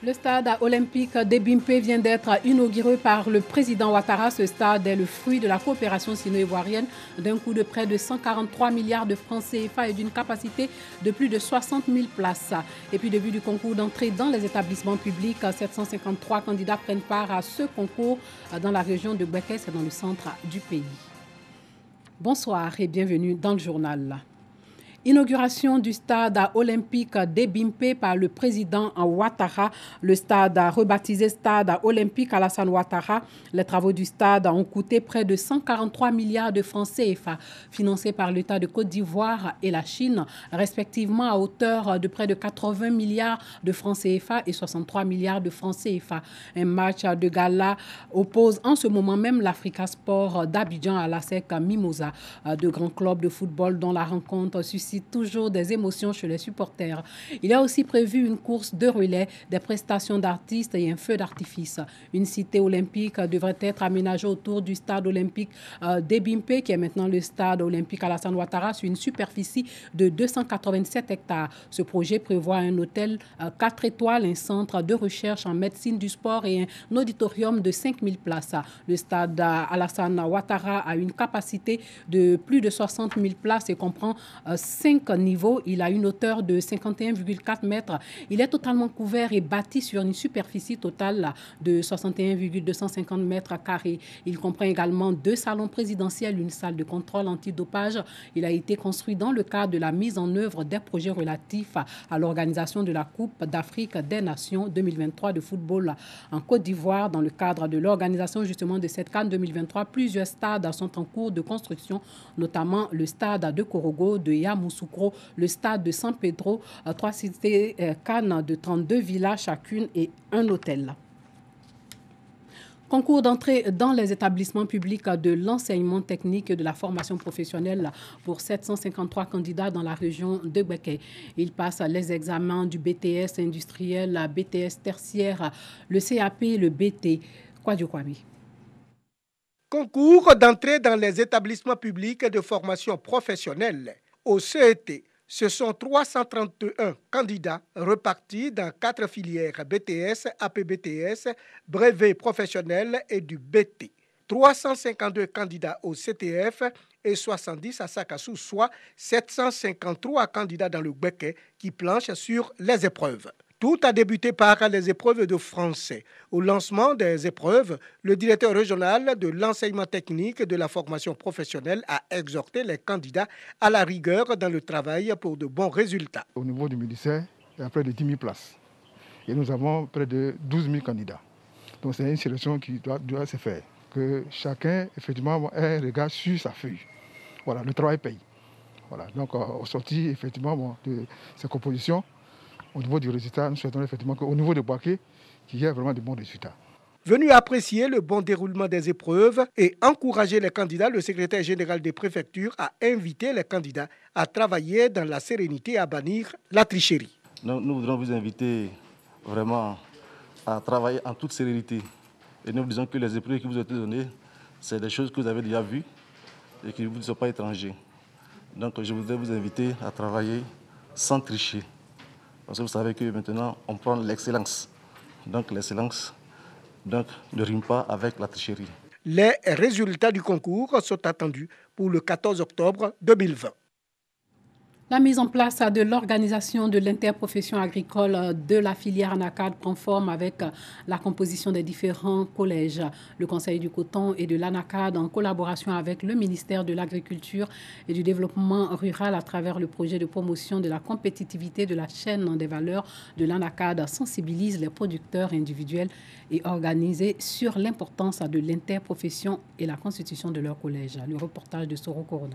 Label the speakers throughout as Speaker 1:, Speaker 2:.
Speaker 1: Le stade olympique d'Ebimpe vient d'être inauguré par le président Ouattara. Ce stade est le fruit de la coopération sino-ivoirienne d'un coût de près de 143 milliards de francs CFA et d'une capacité de plus de 60 000 places. Et puis, début du concours d'entrée dans les établissements publics, 753 candidats prennent part à ce concours dans la région de Bouaké, c'est dans le centre du pays. Bonsoir et bienvenue dans le journal. Inauguration du stade olympique d'Ebimpe par le président Ouattara. Le stade rebaptisé stade olympique Alassane Ouattara. Les travaux du stade ont coûté près de 143 milliards de francs CFA, financés par l'État de Côte d'Ivoire et la Chine, respectivement à hauteur de près de 80 milliards de francs CFA et 63 milliards de francs CFA. Un match de gala oppose en ce moment même l'Africa Sport d'Abidjan à la SEC Mimosa. De grands clubs de football dont la rencontre suscite toujours des émotions chez les supporters. Il y a aussi prévu une course de relais, des prestations d'artistes et un feu d'artifice. Une cité olympique devrait être aménagée autour du stade olympique d'Ebimpe, qui est maintenant le stade olympique Alassane Ouattara, sur une superficie de 287 hectares. Ce projet prévoit un hôtel 4 étoiles, un centre de recherche en médecine du sport et un auditorium de 5000 places. Le stade Alassane Ouattara a une capacité de plus de 60 000 places et comprend 5 niveaux. Il a une hauteur de 51,4 mètres. Il est totalement couvert et bâti sur une superficie totale de 61,250 mètres carrés. Il comprend également 2 salons présidentiels, une salle de contrôle antidopage. Il a été construit dans le cadre de la mise en œuvre des projets relatifs à l'organisation de la Coupe d'Afrique des Nations 2023 de football en Côte d'Ivoire. Dans le cadre de l'organisation justement de cette CAN 2023, plusieurs stades sont en cours de construction, notamment le stade de Korogo, de Yamoussoukro, le stade de San Pedro, 3 cités CAN de 32 villas chacune et un hôtel. Concours d'entrée dans les établissements publics de l'enseignement technique et de la formation professionnelle pour 753 candidats dans la région de Bouaké. Ils passent les examens du BTS industriel, BTS tertiaire, le CAP, le BT. Kwadio Kwame.
Speaker 2: Concours d'entrée dans les établissements publics de formation professionnelle. Au CET, ce sont 331 candidats repartis dans 4 filières BTS, APBTS, brevet professionnel et du BT. 352 candidats au CTF et 70 à Sakassou, soit 753 candidats dans le Bouaké qui planchent sur les épreuves. Tout a débuté par les épreuves de français. Au lancement des épreuves, le directeur régional de l'enseignement technique et de la formation professionnelle a exhorté les candidats à la rigueur dans le travail pour de bons résultats.
Speaker 3: Au niveau du ministère, il y a près de 10 000 places. Et nous avons près de 12 000 candidats. Donc c'est une sélection qui doit se faire. Que chacun, effectivement, ait un regard sur sa feuille. Voilà, le travail paye. Voilà, donc au sorti, effectivement, de ces compositions, au niveau du résultat, nous souhaitons effectivement qu'au niveau de Bouaké, qu'il y ait vraiment de bons résultats.
Speaker 2: Venu apprécier le bon déroulement des épreuves et encourager les candidats, le secrétaire général des préfectures a invité les candidats à travailler dans la sérénité et à bannir la tricherie.
Speaker 4: Nous voudrons vous inviter vraiment à travailler en toute sérénité. Et nous vous disons que les épreuves qui vous ont été données, c'est des choses que vous avez déjà vues et qui ne vous sont pas étrangers. Donc je voudrais vous inviter à travailler sans tricher. Parce que vous savez que maintenant, on prend l'excellence. Donc l'excellence ne rime pas avec la tricherie.
Speaker 2: Les résultats du concours sont attendus pour le 14 octobre 2020.
Speaker 1: La mise en place de l'organisation de l'interprofession agricole de la filière ANACAD prend forme avec la composition des différents collèges. Le Conseil du coton et de l'ANACAD, en collaboration avec le ministère de l'Agriculture et du Développement rural à travers le projet de promotion de la compétitivité de la chaîne des valeurs de l'ANACAD, sensibilise les producteurs individuels et organisés sur l'importance de l'interprofession et la constitution de leur collège. Le reportage de Soro Corona.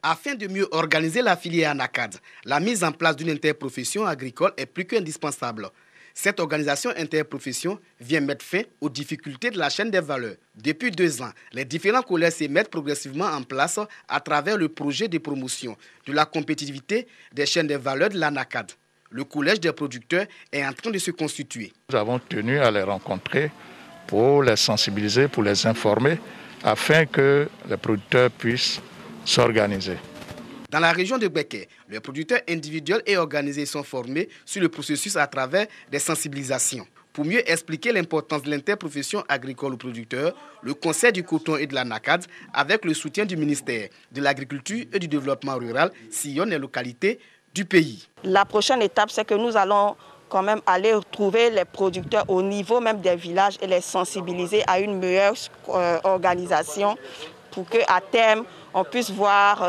Speaker 5: Afin de mieux organiser la filière ANACAD, la mise en place d'une interprofession agricole est plus qu'indispensable. Cette organisation interprofession vient mettre fin aux difficultés de la chaîne des valeurs. Depuis 2 ans, les différents collèges se mettent progressivement en place à travers le projet de promotion de la compétitivité des chaînes des valeurs de l'ANACAD. Le collège des producteurs est en train de se constituer.
Speaker 6: Nous avons tenu à les rencontrer pour les sensibiliser, pour les informer, afin que les producteurs puissent s'organiser.
Speaker 5: Dans la région de Beké, les producteurs individuels et organisés sont formés sur le processus à travers des sensibilisations. Pour mieux expliquer l'importance de l'interprofession agricole aux producteurs, le Conseil du coton et de la NACAD, avec le soutien du ministère de l'Agriculture et du Développement rural, sillonne les localités du pays.
Speaker 7: La prochaine étape, c'est que nous allons quand même aller trouver les producteurs au niveau même des villages et les sensibiliser à une meilleure organisation pour qu'à terme, on puisse voir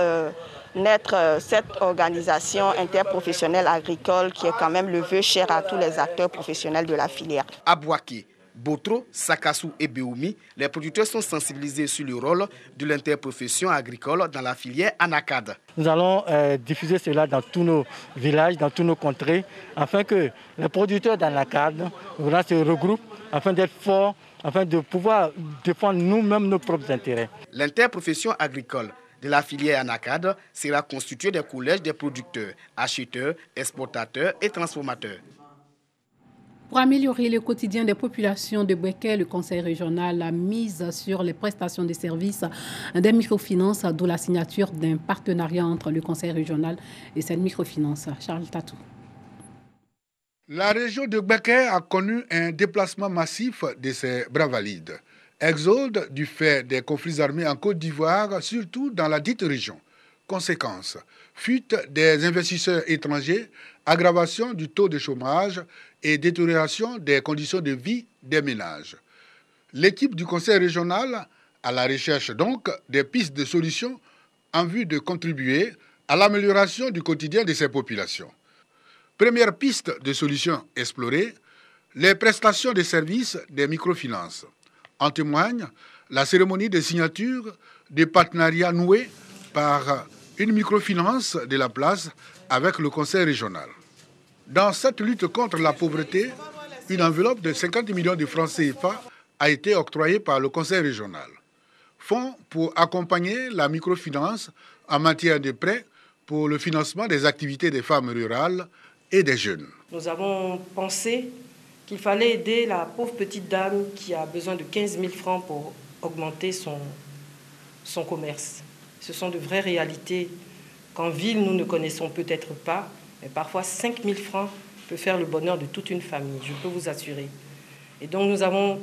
Speaker 7: naître cette organisation interprofessionnelle agricole qui est quand même le vœu cher à tous les acteurs professionnels de la filière.
Speaker 5: À Bouaké, Botro, Sakassou et Béoumi, les producteurs sont sensibilisés sur le rôle de l'interprofession agricole dans la filière ANACAD.
Speaker 8: Nous allons diffuser cela dans tous nos villages, dans toutes nos contrées, afin que les producteurs d'ANACAD se regroupent, afin d'être forts, afin de pouvoir défendre nous-mêmes nos propres intérêts.
Speaker 5: L'interprofession agricole de la filière ANACAD sera constituée des collèges des producteurs, acheteurs, exportateurs et transformateurs.
Speaker 1: Pour améliorer le quotidien des populations de Beké, le Conseil régional a mise sur les prestations de services des microfinances, d'où la signature d'un partenariat entre le Conseil régional et cette microfinance. Charles Tatou.
Speaker 9: La région de Beké a connu un déplacement massif de ses bravalides. Exode du fait des conflits armés en Côte d'Ivoire, surtout dans la dite région. Conséquence, fuite des investisseurs étrangers, aggravation du taux de chômage et détérioration des conditions de vie des ménages. L'équipe du Conseil régional à la recherche donc des pistes de solutions en vue de contribuer à l'amélioration du quotidien de ces populations. Première piste de solutions explorée, les prestations de services des microfinances. En témoigne la cérémonie de signature des partenariats noués par une microfinance de la place avec le Conseil régional. Dans cette lutte contre la pauvreté, une enveloppe de 50 millions de francs CFA a été octroyée par le Conseil régional. Fonds pour accompagner la microfinance en matière de prêts pour le financement des activités des femmes rurales et des jeunes.
Speaker 10: Nous avons pensé qu'il fallait aider la pauvre petite dame qui a besoin de 15 000 francs pour augmenter son commerce. Ce sont de vraies réalités qu'en ville, nous ne connaissons peut-être pas, mais parfois 5 000 francs peut faire le bonheur de toute une famille, je peux vous assurer. Et donc nous avons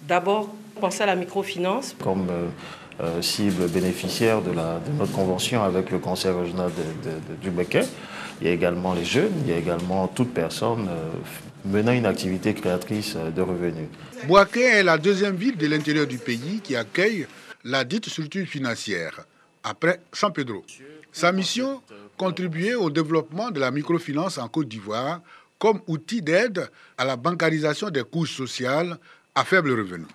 Speaker 10: d'abord pensé à la microfinance.
Speaker 11: Comme cible bénéficiaire de notre convention avec le Conseil régional du Beké, il y a également les jeunes, il y a également toute personne menant une activité créatrice de revenus.
Speaker 9: Bouaké est la deuxième ville de l'intérieur du pays qui accueille la dite structure financière, après San Pedro. Sa mission, contribuer au développement de la microfinance en Côte d'Ivoire comme outil d'aide à la bancarisation des couches sociales à faible revenu.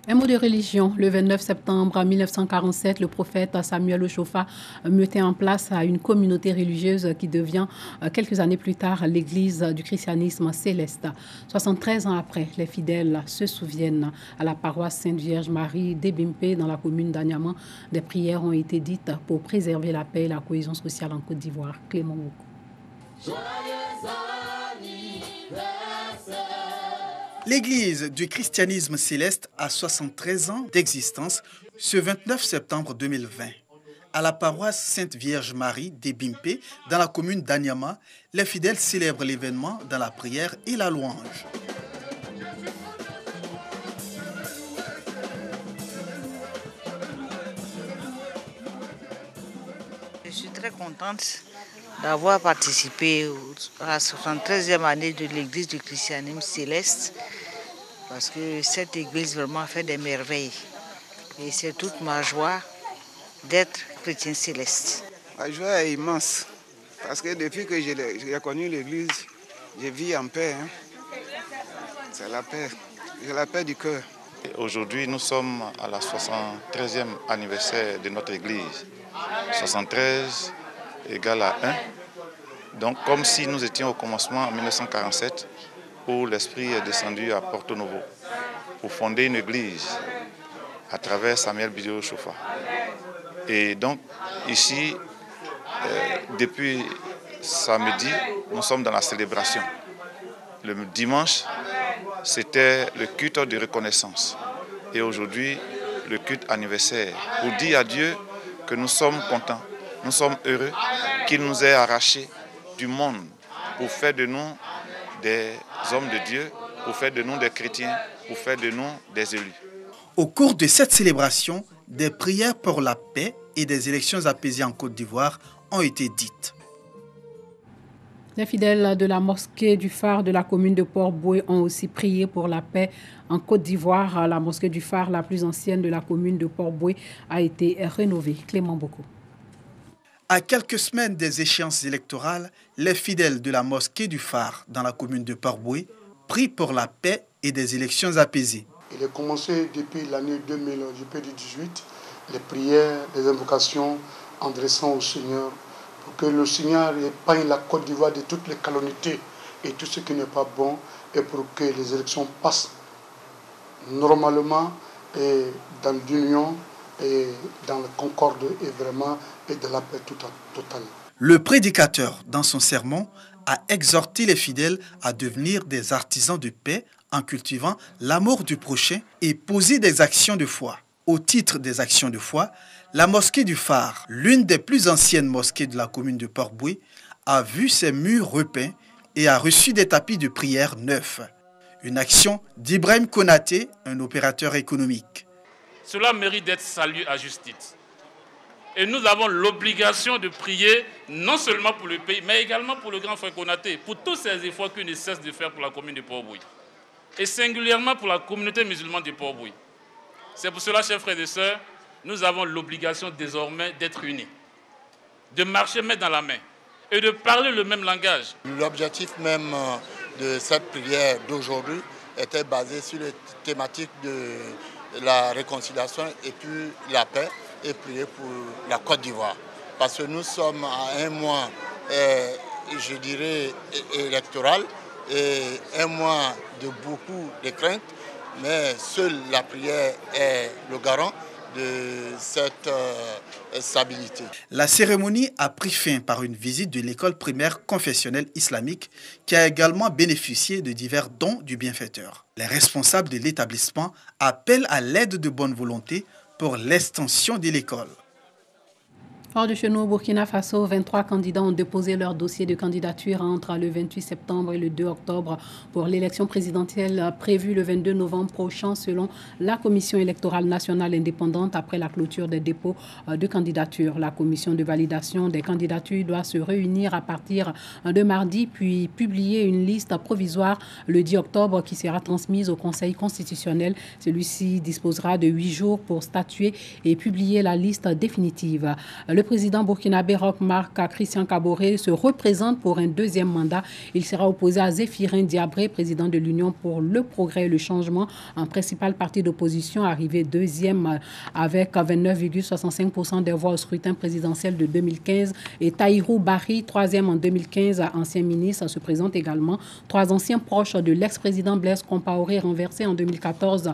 Speaker 1: Un mot de religion. Le 29 septembre 1947, le prophète Samuel Ochofa mettait en place une communauté religieuse qui devient, quelques années plus tard, l'église du christianisme céleste. 73 ans après, les fidèles se souviennent à la paroisse Sainte-Vierge-Marie d'Ebimpe dans la commune d'Anyama. Des prières ont été dites pour préserver la paix et la cohésion sociale en Côte d'Ivoire. Clément Boukou.
Speaker 12: L'église du christianisme céleste a 73 ans d'existence ce 29 septembre 2020. À la paroisse Sainte-Vierge-Marie d'Ebimpe, dans la commune d'Anyama, les fidèles célèbrent l'événement dans la prière et la louange.
Speaker 13: Je suis très contente d'avoir participé à la 73e année de l'église du christianisme céleste, parce que cette église vraiment fait des merveilles. Et c'est toute ma joie d'être chrétien céleste.
Speaker 14: La joie est immense, parce que depuis que j'ai connu l'église, je vis en paix. C'est la paix, j'ai la paix du cœur.
Speaker 6: Aujourd'hui, nous sommes à la 73e anniversaire de notre église. 73 égale à 1. Donc, comme si nous étions au commencement en 1947, où l'Esprit est descendu à Porto Novo pour fonder une église à travers Samuel Bidio Ochofa. Et donc, ici, depuis samedi, nous sommes dans la célébration. Le dimanche, c'était le culte de reconnaissance. Et aujourd'hui, le culte anniversaire, pour dire à Dieu que nous sommes contents Nous sommes heureux qu'il nous ait arrachés du monde pour faire de nous des hommes de Dieu, pour faire de nous des chrétiens, pour faire de nous des élus.
Speaker 12: Au cours de cette célébration, des prières pour la paix et des élections apaisées en Côte d'Ivoire ont été dites.
Speaker 1: Les fidèles de la mosquée du Phare de la commune de Port-Bouët ont aussi prié pour la paix en Côte d'Ivoire. La mosquée du Phare, la plus ancienne de la commune de Port-Bouët, a été rénovée. Clément Boko.
Speaker 12: À quelques semaines des échéances électorales, les fidèles de la mosquée du Phare dans la commune de Port-Bouët prient pour la paix et des élections apaisées.
Speaker 15: Il a commencé depuis l'année 2018, les prières, les invocations en dressant au Seigneur pour que le Seigneur épargne la Côte d'Ivoire de toutes les calamités et tout ce qui n'est pas bon et pour que les élections passent normalement et dans l'union et dans la concorde et vraiment et de la paix totale.
Speaker 12: Le prédicateur, dans son sermon, a exhorté les fidèles à devenir des artisans de paix en cultivant l'amour du prochain et poser des actions de foi. Au titre des actions de foi, la mosquée du Phare, l'une des plus anciennes mosquées de la commune de Port-Bouët, a vu ses murs repeints et a reçu des tapis de prière neufs. Une action d'Ibrahim Konaté, un opérateur économique.
Speaker 16: Cela mérite d'être salué à juste titre. Et nous avons l'obligation de prier non seulement pour le pays, mais également pour le grand frère Konaté, pour tous ces efforts qu'il ne cesse de faire pour la commune de Port-Bouët. Et singulièrement pour la communauté musulmane de Port-Bouët. C'est pour cela, chers frères et sœurs, nous avons l'obligation désormais d'être unis, de marcher main dans la main et de parler le même langage.
Speaker 17: L'objectif même de cette prière d'aujourd'hui était basé sur les thématiques de la réconciliation et puis la paix et prier pour la Côte d'Ivoire. Parce que nous sommes à un mois, je dirais, électoral et un mois de beaucoup de craintes, mais seule la prière est le garant de cette stabilité.
Speaker 12: La cérémonie a pris fin par une visite de l'école primaire confessionnelle islamique qui a également bénéficié de divers dons du bienfaiteur. Les responsables de l'établissement appellent à l'aide de bonne volonté pour l'extension de l'école.
Speaker 1: Hors de chez nous, au Burkina Faso, 23 candidats ont déposé leur dossier de candidature entre le 28 septembre et le 2 octobre pour l'élection présidentielle prévue le 22 novembre prochain selon la Commission électorale nationale indépendante après la clôture des dépôts de candidature. La commission de validation des candidatures doit se réunir à partir de mardi puis publier une liste provisoire le 10 octobre qui sera transmise au Conseil constitutionnel. Celui-ci disposera de 8 jours pour statuer et publier la liste définitive. Le président burkinabé Roch Marc Christian Kaboré se représente pour un deuxième mandat. Il sera opposé à Zéphirin Diabré, président de l'Union pour le progrès et le changement, un principal parti d'opposition arrivé deuxième avec 29,65% des voix au scrutin présidentiel de 2015. Et Tahirou Barry, troisième en 2015, ancien ministre, se présente également. 3 anciens proches de l'ex-président Blaise Compaoré, renversé en 2014,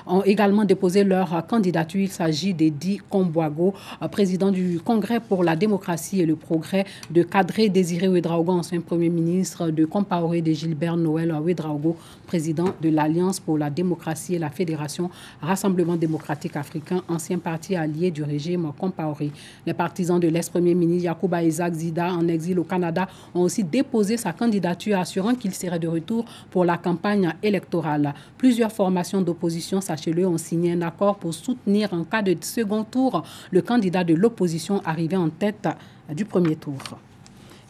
Speaker 1: ont également déposé leur candidature. Il s'agit d'Edi Kombouago, président du Congrès pour la démocratie et le progrès, de Kadré Désiré Ouédraogo, ancien premier ministre, de Compaoré, de Gilbert Noël Ouédraogo, président de l'Alliance pour la démocratie et la Fédération Rassemblement démocratique africain, ancien parti allié du régime Compaoré. Les partisans de l'ex-premier ministre Yacouba Isaac Zida, en exil au Canada, ont aussi déposé sa candidature, assurant qu'il serait de retour pour la campagne électorale. Plusieurs formations d'opposition, sachez-le, ont signé un accord pour soutenir en cas de second tour le candidat de l'opposition arrivé en tête du premier tour.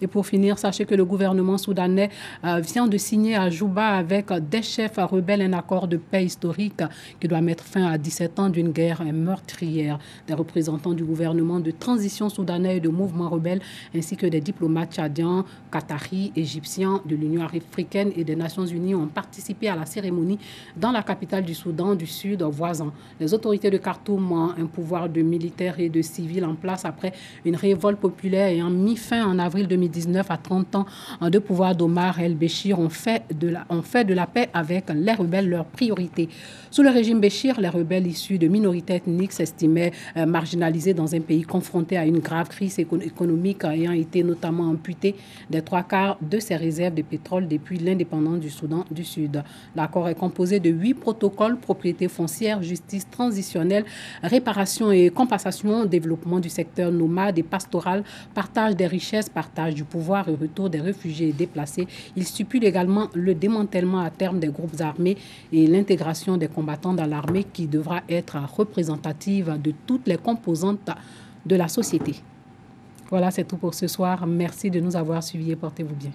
Speaker 1: Et pour finir, sachez que le gouvernement soudanais vient de signer à Juba avec des chefs rebelles un accord de paix historique qui doit mettre fin à 17 ans d'une guerre meurtrière. Des représentants du gouvernement de transition soudanais et de mouvements rebelles, ainsi que des diplomates tchadiens, qataris, égyptiens, de l'Union africaine et des Nations unies ont participé à la cérémonie dans la capitale du Soudan du Sud voisin. Les autorités de Khartoum ont un pouvoir de militaires et de civils en place après une révolte populaire ayant mis fin en avril 2019 2019 à 30 ans de pouvoir d'Omar el-Béchir ont fait de la paix avec les rebelles leur priorité. Sous le régime Béchir, les rebelles issus de minorités ethniques s'estimaient marginalisés dans un pays confronté à une grave crise économique ayant été notamment amputé des 3/4 de ses réserves de pétrole depuis l'indépendance du Soudan du Sud. L'accord est composé de 8 protocoles: propriété foncière, justice transitionnelle, réparation et compensation, développement du secteur nomade et pastoral, partage des richesses, partage du pouvoir et retour des réfugiés et déplacés. Il stipule également le démantèlement à terme des groupes armés et l'intégration des combattants dans l'armée qui devra être représentative de toutes les composantes de la société. Voilà, c'est tout pour ce soir. Merci de nous avoir suivis et portez-vous bien.